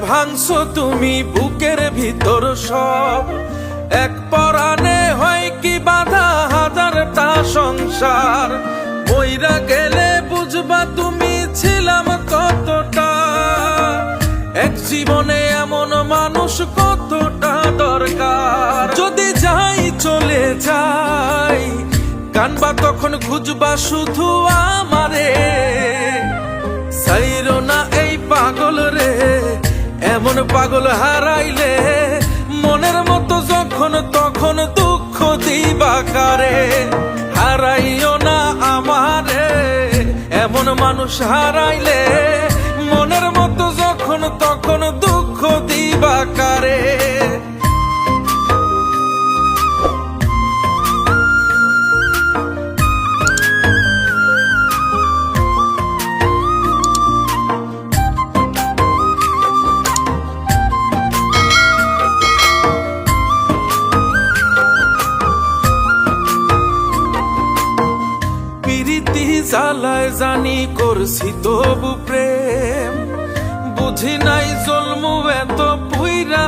ভাঙছো তুমি বুকের ভিতর সব, এক পরাণে হয় কি বাধা হাজারটা সংসার। মইরা গেলে বুঝবা তুমি ছিলাম কতটা, এক জীবনে এমন মানুষ কতটা দরকার। যদি যাই চলে যাই কানবা তখন খুঁজবা শুধু আমারে, সাইরো না এই পাগল রে, এমন পাগল হারাইলে মনের মতো যখন তখন দুঃখ দিবা কারে। হারাইও না আমারে, এমন মানুষ হারাইলে মনের মতো যখন তখন দুঃখ দিবা কারে। জ্বালায় জানি করছি তবু প্রেম, বুঝি নাই জন্মু এত পুইরা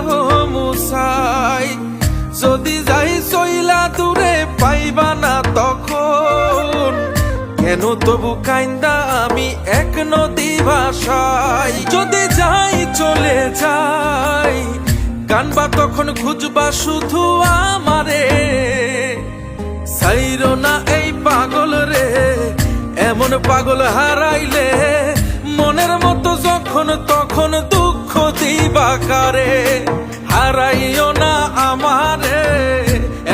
মুসাই। যদি যাই চইলা দূরে পাইবা না তখন, কেন তবু কাইন্দা আমি এক নদী ভাষাই। যদি যাই চলে যাই কানবা তখন খুঁজবা শুধু আমারে, সাইরো না এই পাগল রে, এমন পাগল হারাইলে মনের মতো যখন তখন দুঃখ দিবা কারে। হারাইও না আমারে,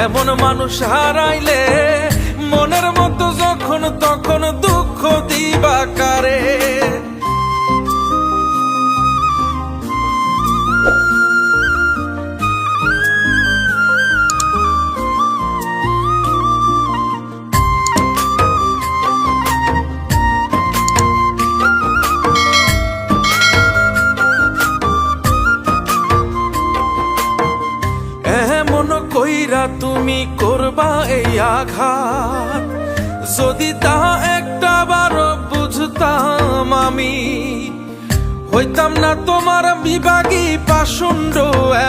এমন মানুষ হারাইলে মনের মতো যখন তখন দুঃখ দিবা কারে। কইরা তুমি করবা এই আঘাত, যদি তা একটা বার বুঝতাম আমি, হইতাম না তোমার বিভাগী পাষণ্ড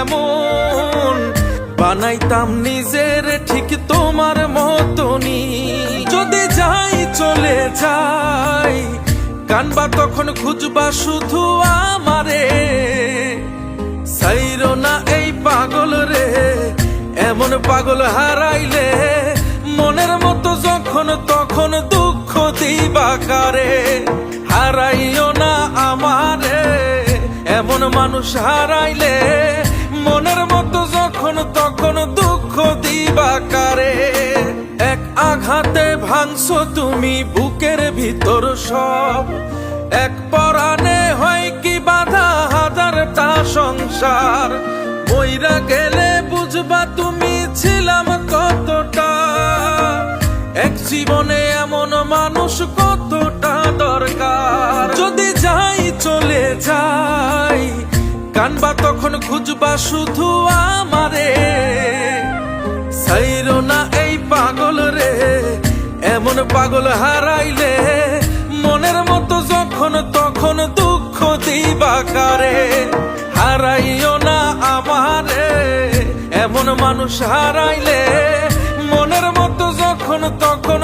এমন, বানাইতাম নিজের ঠিক তোমার মতনই। যদি যাই চলে যাই কানবা তখন খুঁজবা শুধু আমারে, সাইরো না এই পাগল রে, এমন পাগল হারাইলে মনের মতো যখন তখন দুঃখ দিবা কারে। হারাইও না আমারে, এমন মানুষ হারাইলে মনের মতো যখন তখন দুঃখ দিবা কারে। এক আঘাতে ভাঙছো তুমি বুকের ভিতর সব, এক পরাণে হয় কি বাধা হাজারটা সংসার। মইরা গেলে বুঝবা তুমি ছিলাম কতটা, এক জীবনে এমন মানুষ কতটা দরকার। যদি যাই চলে যাই কানবা তখন খুঁজবা শুধু আমারে, সাইরো না এই পাগল রে, এমন পাগল হারাইলে মনের মতো যখন তখন দুঃখ দিবা কারে। হারাইও না আমারে, এমন মানুষ হারাইলে মনের মতো যখন তখন